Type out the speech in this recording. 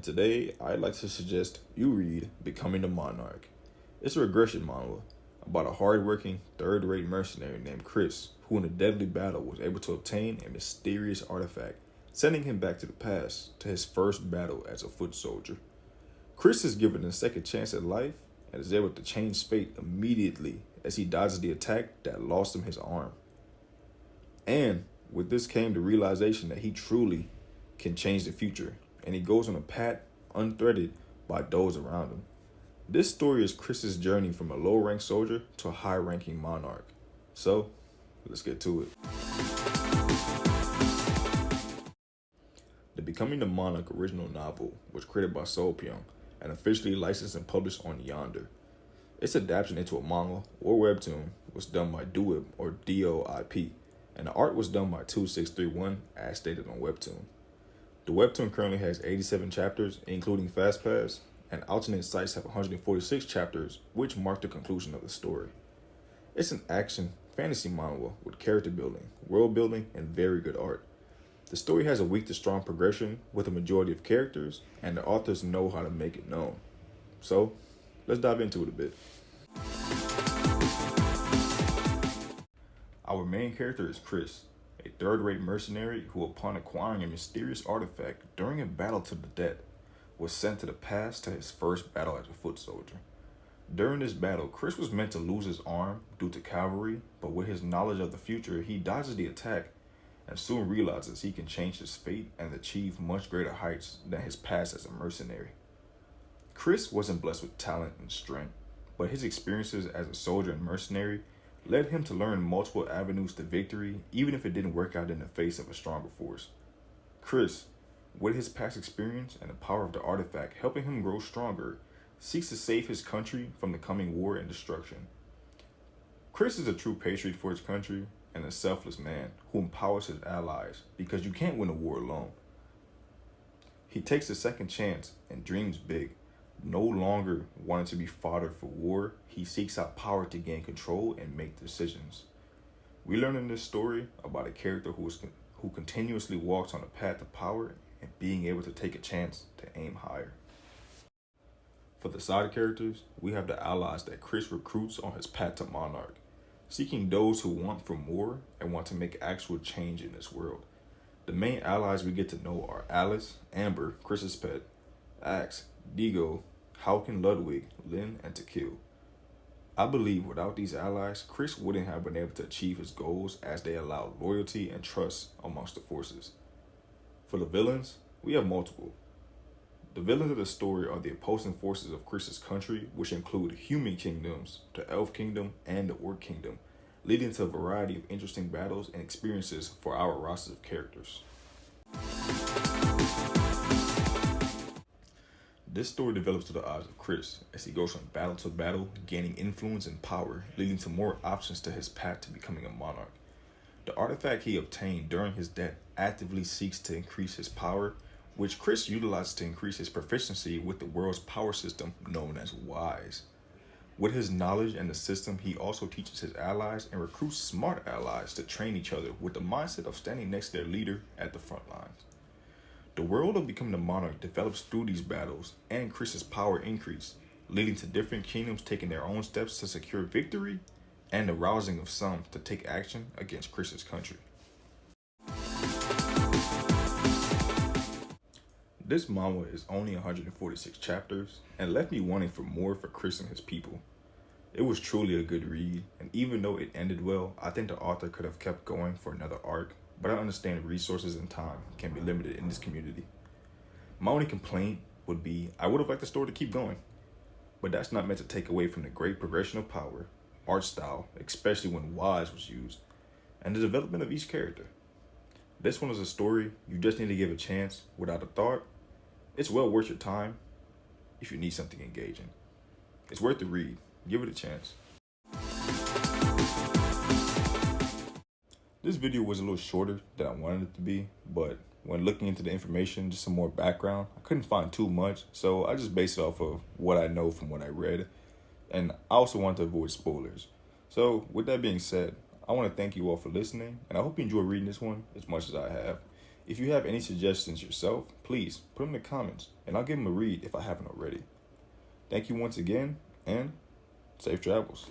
and today I'd like to suggest you read Becoming the Monarch. It's a regression manhwa about a hard-working, third-rate mercenary named Chris, who in a deadly battle was able to obtain a mysterious artifact, sending him back to the past to his first battle as a foot soldier. Chris is given a second chance at life and is able to change fate immediately as he dodges the attack that lost him his arm. And with this came the realization that he truly can change the future, and he goes on a path unthreaded by those around him. This story is Chris's journey from a low-ranked soldier to a high-ranking monarch. So, let's get to it. The Becoming the Monarch original novel was created by Pyong and officially licensed and published on Yonder. Its adaptation into a manga or webtoon was done by DOIP or DOIP, and the art was done by 2631 as stated on Webtoon. The webtoon currently has 87 chapters, including Fast Pass, and alternate sites have 146 chapters, which mark the conclusion of the story. It's an action fantasy manhwa with character building, world building, and very good art. The story has a weak to strong progression with a majority of characters, and the authors know how to make it known. So, let's dive into it a bit. Our main character is Chris, a third-rate mercenary who, upon acquiring a mysterious artifact during a battle to the death, was sent to the past to his first battle as a foot soldier. During this battle, Chris was meant to lose his arm due to cavalry, but with his knowledge of the future, he dodges the attack and soon realizes he can change his fate and achieve much greater heights than his past as a mercenary. Chris wasn't blessed with talent and strength, but his experiences as a soldier and mercenary led him to learn multiple avenues to victory, even if it didn't work out in the face of a stronger force. Chris, with his past experience and the power of the artifact helping him grow stronger, seeks to save his country from the coming war and destruction. Chris is a true patriot for his country and a selfless man who empowers his allies because you can't win a war alone. He takes a second chance and dreams big. No longer wanting to be fodder for war, he seeks out power to gain control and make decisions. We learn in this story about a character who continuously walks on a path to power and being able to take a chance to aim higher. For the side characters, we have the allies that Chris recruits on his path to Monarch, seeking those who want for more and want to make actual change in this world. The main allies we get to know are Alice, Amber, Chris's pet, Axe, Digo, Hauken Ludwig, Lynn, and To Kill. I believe without these allies, Chris wouldn't have been able to achieve his goals as they allowed loyalty and trust amongst the forces. For the villains, we have multiple. The villains of the story are the opposing forces of Chris's country, which include human kingdoms, the elf kingdom, and the orc kingdom, leading to a variety of interesting battles and experiences for our roster of characters. This story develops through the eyes of Chris as he goes from battle to battle, gaining influence and power, leading to more options to his path to becoming a monarch. The artifact he obtained during his death actively seeks to increase his power, which Chris utilizes to increase his proficiency with the world's power system known as Wise. With his knowledge and the system, he also teaches his allies and recruits smart allies to train each other with the mindset of standing next to their leader at the front lines. The world of Becoming the Monarch develops through these battles, and Chris's power increase, leading to different kingdoms taking their own steps to secure victory and the rousing of some to take action against Chris's country. This manhwa is only 146 chapters and left me wanting for more for Chris and his people. It was truly a good read, and even though it ended well, I think the author could have kept going for another arc, but I understand resources and time can be limited in this community. My only complaint would be I would have liked the story to keep going, but that's not meant to take away from the great progression of power, art style, especially when Wise was used, and the development of each character. This one is a story you just need to give a chance without a thought. It's well worth your time if you need something engaging. It's worth the read. Give it a chance. This video was a little shorter than I wanted it to be, but when looking into the information, just some more background, I couldn't find too much, so I just based it off of what I know from what I read, and I also want to avoid spoilers. So with that being said, I want to thank you all for listening, and I hope you enjoy reading this one as much as I have. If you have any suggestions yourself, please put them in the comments, and I'll give them a read if I haven't already. Thank you once again, and safe travels.